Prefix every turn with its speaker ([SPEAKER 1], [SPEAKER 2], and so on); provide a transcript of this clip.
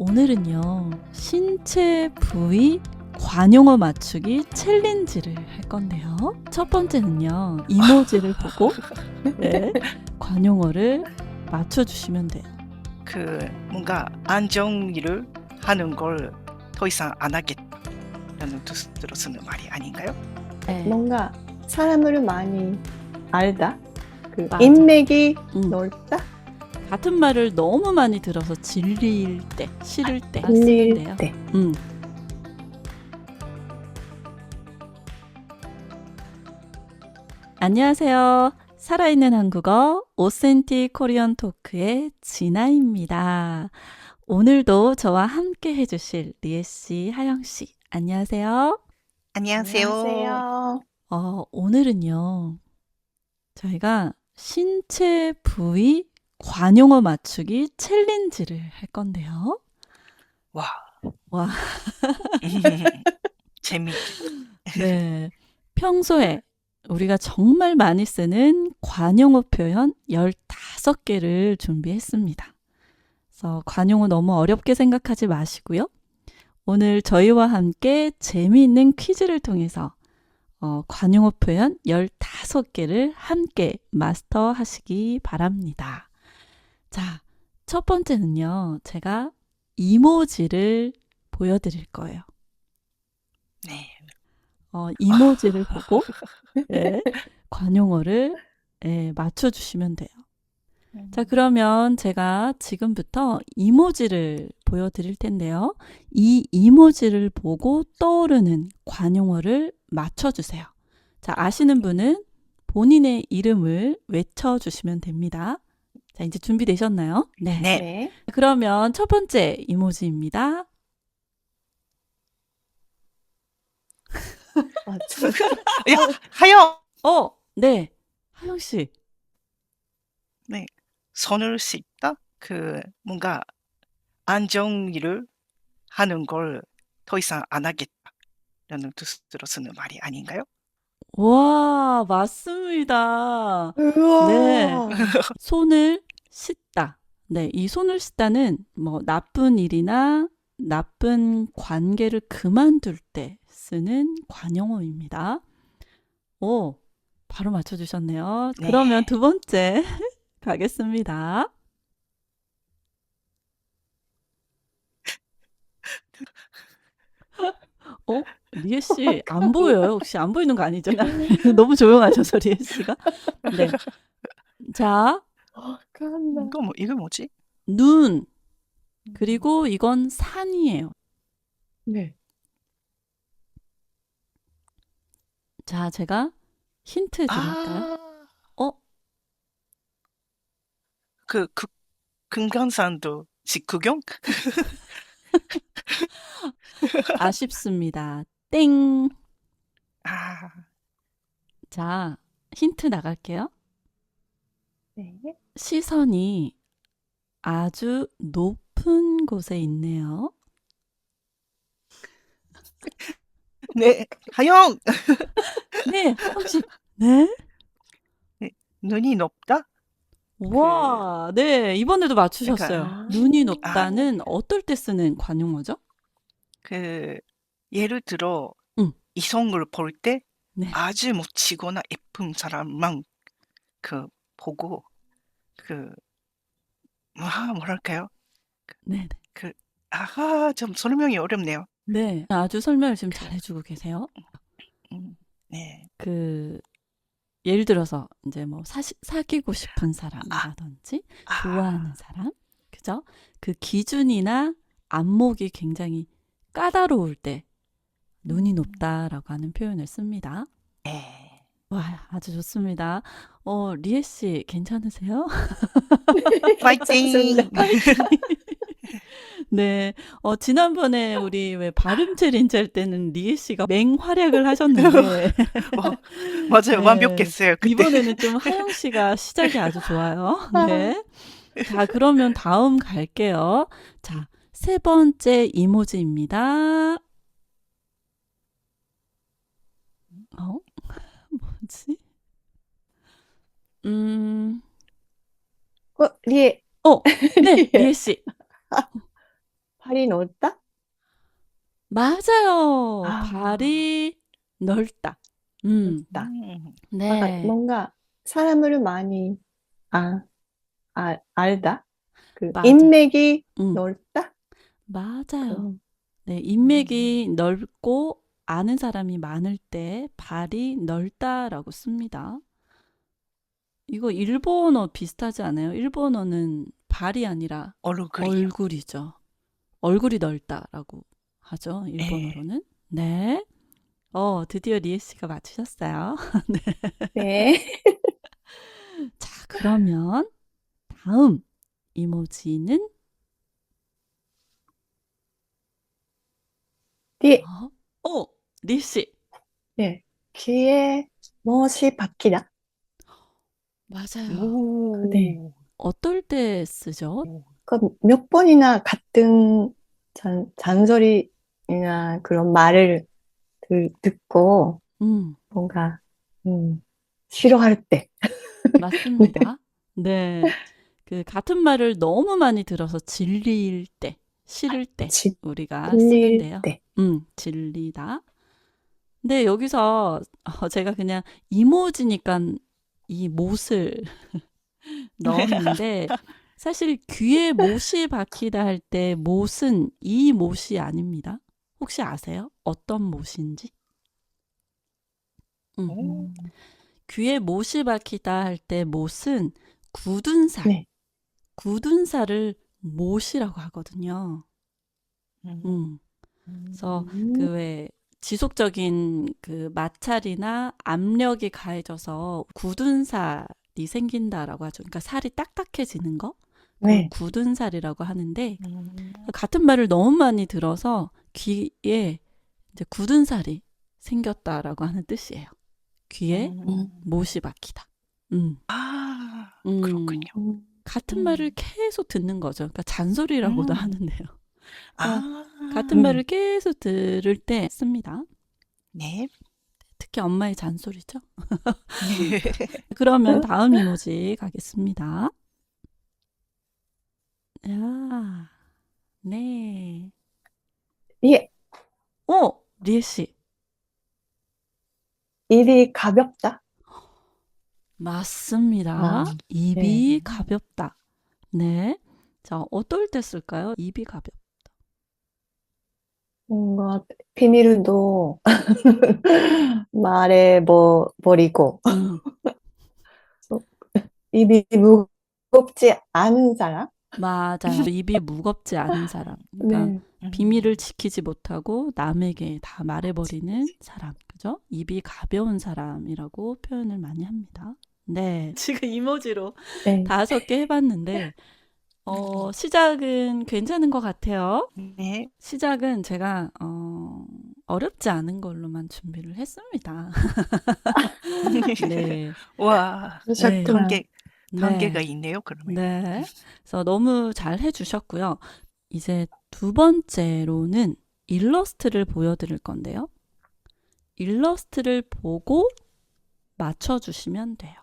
[SPEAKER 1] 오늘은요, 신체 부위 관용어 맞추기 챌린지를 할 건데요. 첫 번째는요, 이모지를 보고 네, 관용어를 맞춰주시면 돼요.
[SPEAKER 2] 뭔가 안정일을 하는 걸 더 이상 안 하겠다라는 뜻으로 쓰는 말이 아닌가요?
[SPEAKER 1] 네,
[SPEAKER 3] 뭔가 사람을 많이 알다.
[SPEAKER 1] 맞아.
[SPEAKER 3] 인맥이
[SPEAKER 1] 음.
[SPEAKER 3] 넓다.
[SPEAKER 1] 같은 말을 너무 많이 들어서 질릴 때, 싫을 때
[SPEAKER 3] 들릴
[SPEAKER 1] 쓰는데요.
[SPEAKER 3] 때.
[SPEAKER 1] 안녕하세요. 살아있는 한국어 오센틱 코리안 토크의 진아입니다. 오늘도 저와 함께 해주실 리에씨, 하영씨, 안녕하세요.
[SPEAKER 2] 안녕하세요.
[SPEAKER 1] 오늘은요, 저희가 신체 부위 관용어 맞추기 챌린지를 할 건데요.
[SPEAKER 2] 와. 재밌게.
[SPEAKER 1] 네. 평소에 우리가 정말 많이 쓰는 관용어 표현 15개를 준비했습니다. 그래서 관용어 너무 어렵게 생각하지 마시고요. 오늘 저희와 함께 재미있는 퀴즈를 통해서 관용어 표현 15개를 함께 마스터하시기 바랍니다. 자, 첫 번째는요. 제가 이모지를 보여드릴 거예요.
[SPEAKER 2] 네.
[SPEAKER 1] 이모지를 보고 네, 관용어를 맞춰주시면 돼요. 자, 그러면 제가 지금부터 이모지를 보여드릴 텐데요. 이 이모지를 보고 떠오르는 관용어를 맞춰주세요. 자, 아시는 분은 본인의 이름을 외쳐주시면 됩니다. 자, 이제 준비되셨나요? 네.
[SPEAKER 3] 네.
[SPEAKER 1] 그러면 첫 번째 이모지입니다.
[SPEAKER 2] 야, 하영!
[SPEAKER 1] 네. 하영씨.
[SPEAKER 2] 네. 손을 씻다? 뭔가 안정일을 하는 걸 더 이상 안 하겠다라는 뜻으로 쓰는 말이 아닌가요?
[SPEAKER 1] 와, 맞습니다.
[SPEAKER 3] 우와.
[SPEAKER 1] 네. 손을 씻다. 네, 이 손을 씻다는 뭐 나쁜 일이나 나쁜 관계를 그만둘 때 쓰는 관용어입니다. 오, 바로 맞춰주셨네요.
[SPEAKER 2] 네.
[SPEAKER 1] 그러면 두 번째 가겠습니다. 리에 씨 안 보여요? 혹시 안 보이는 거 아니죠? 너무 조용하셔서 리에 씨가. 네. 자,
[SPEAKER 3] 간다.
[SPEAKER 2] 이거 뭐지?
[SPEAKER 1] 눈. 그리고 이건 산이에요.
[SPEAKER 3] 네.
[SPEAKER 1] 자, 제가 힌트 드릴까요?
[SPEAKER 2] 금강산도 직구경?
[SPEAKER 1] 아쉽습니다. 땡.
[SPEAKER 2] 아,
[SPEAKER 1] 자, 힌트 나갈게요.
[SPEAKER 3] 네.
[SPEAKER 1] 시선이 아주 높은 곳에 있네요.
[SPEAKER 2] 네. 하영!
[SPEAKER 1] 네, 혹시 네?
[SPEAKER 2] 눈이 높다?
[SPEAKER 1] 와, 네, 이번에도 맞추셨어요.
[SPEAKER 3] 그러니까,
[SPEAKER 1] 눈이 높다는 어떨 때 쓰는 관용어죠?
[SPEAKER 2] 예를 들어,
[SPEAKER 1] 응.
[SPEAKER 2] 이성을 볼 때
[SPEAKER 1] 네.
[SPEAKER 2] 아주 멋지거나 예쁜 사람만 보고, 뭐랄까요?
[SPEAKER 1] 네,
[SPEAKER 2] 좀 설명이 어렵네요.
[SPEAKER 1] 네. 아주 설명을 지금 잘해주고 계세요.
[SPEAKER 2] 네.
[SPEAKER 1] 예를 들어서 이제 뭐 사귀고 싶은 사람이라든지 좋아하는 사람, 그죠? 그 기준이나 안목이 굉장히 까다로울 때 눈이 높다라고 하는 표현을 씁니다.
[SPEAKER 2] 네.
[SPEAKER 1] 와, 아주 좋습니다. 리에 씨 괜찮으세요?
[SPEAKER 2] 파이팅!
[SPEAKER 1] 네. 지난번에 우리 왜 발음 챌린지 할 때는 리에 씨가 맹활약을 하셨는데
[SPEAKER 2] 맞아요.
[SPEAKER 1] 네.
[SPEAKER 2] 완벽했어요. 그때.
[SPEAKER 1] 이번에는 좀 하영 씨가 시작이 아주 좋아요. 네. 자, 그러면 다음 갈게요. 자, 세 번째 이모지입니다. 뭐지?
[SPEAKER 3] 리에.
[SPEAKER 1] 네, 리에 씨.
[SPEAKER 3] 발이 넓다?
[SPEAKER 1] 맞아요.
[SPEAKER 3] 아.
[SPEAKER 1] 발이 넓다.
[SPEAKER 3] 넓다.
[SPEAKER 1] 네.
[SPEAKER 3] 뭔가 사람을 많이 알다?
[SPEAKER 1] 맞아.
[SPEAKER 3] 인맥이
[SPEAKER 1] 음,
[SPEAKER 3] 넓다?
[SPEAKER 1] 맞아요. 네, 인맥이 넓고 아는 사람이 많을 때 발이 넓다라고 씁니다. 이거 일본어 비슷하지 않아요? 일본어는 발이 아니라
[SPEAKER 2] 얼굴이요.
[SPEAKER 1] 얼굴이죠. 얼굴이 넓다라고 하죠. 일본어로는. 네. 드디어 리에 씨가 맞추셨어요.
[SPEAKER 3] 네.
[SPEAKER 1] 자, 그러면 다음 이모지는
[SPEAKER 3] 뒤에,
[SPEAKER 1] 리에 씨.
[SPEAKER 3] 네. 귀에 못이 박히다.
[SPEAKER 1] 맞아요.
[SPEAKER 2] 오.
[SPEAKER 3] 네.
[SPEAKER 1] 어떨 때 쓰죠?
[SPEAKER 3] 몇 번이나 같은 잔소리나 그런 말을 듣고 뭔가 싫어할 때.
[SPEAKER 1] 맞습니다. 네. 그 같은 말을 너무 많이 들어서 질릴 때, 싫을 때 우리가
[SPEAKER 3] 질릴
[SPEAKER 1] 쓰는데요.
[SPEAKER 3] 때.
[SPEAKER 1] 질리다. 근데 여기서 제가 그냥 이모지니까 이 못을 넣었는데 사실 귀에 못이 박히다 할 때 못은 이 못이 아닙니다. 혹시 아세요? 어떤 못인지?
[SPEAKER 2] 오.
[SPEAKER 1] 귀에 못이 박히다 할 때 못은 굳은 살,
[SPEAKER 3] 네.
[SPEAKER 1] 굳은 살을 못이라고 하거든요.
[SPEAKER 2] 음.
[SPEAKER 1] 그래서 그 왜 지속적인 그 마찰이나 압력이 가해져서 굳은 살이 생긴다라고 하죠. 그러니까 살이 딱딱해지는 거. 그걸
[SPEAKER 3] 네.
[SPEAKER 1] 굳은 살이라고 하는데 같은 말을 너무 많이 들어서 귀에 이제 굳은 살이 생겼다라고 하는 뜻이에요. 귀에 못이 박히다.
[SPEAKER 2] 아,
[SPEAKER 1] 음.
[SPEAKER 2] 그렇군요.
[SPEAKER 1] 같은 말을 계속 듣는 거죠. 그러니까 잔소리라고도 하는데요.
[SPEAKER 2] 아,
[SPEAKER 1] 같은 말을 계속 들을 때 씁니다.
[SPEAKER 2] 네.
[SPEAKER 1] 특히 엄마의 잔소리죠. 그러면 다음 이모지 가겠습니다. 야, 네.
[SPEAKER 3] 예.
[SPEAKER 1] 리에 씨.
[SPEAKER 3] 일이 가볍다.
[SPEAKER 1] 맞습니다. 입이 가볍다. 네. 자, 어떨 때 쓸까요? 입이 가볍다.
[SPEAKER 3] 뭔가 비밀도 말해버리고 입이 무겁지 않은 사람?
[SPEAKER 1] 맞아요. 입이 무겁지 않은 사람. 그러니까
[SPEAKER 3] 네.
[SPEAKER 1] 비밀을 지키지 못하고 남에게 다 말해버리는 사람. 그죠? 입이 가벼운 사람이라고 표현을 많이 합니다. 네. 지금 이모지로
[SPEAKER 3] 네.
[SPEAKER 1] 5개 해봤는데, 시작은 괜찮은 것 같아요.
[SPEAKER 2] 네.
[SPEAKER 1] 시작은 제가, 어렵지 않은 걸로만 준비를 했습니다. 네.
[SPEAKER 2] 와,
[SPEAKER 3] 그러셨구나.
[SPEAKER 2] 단계가 있네요, 그러면.
[SPEAKER 1] 네. 그래서 너무 잘 해주셨고요. 이제 두 번째로는 일러스트를 보여드릴 건데요. 일러스트를 보고 맞춰주시면 돼요.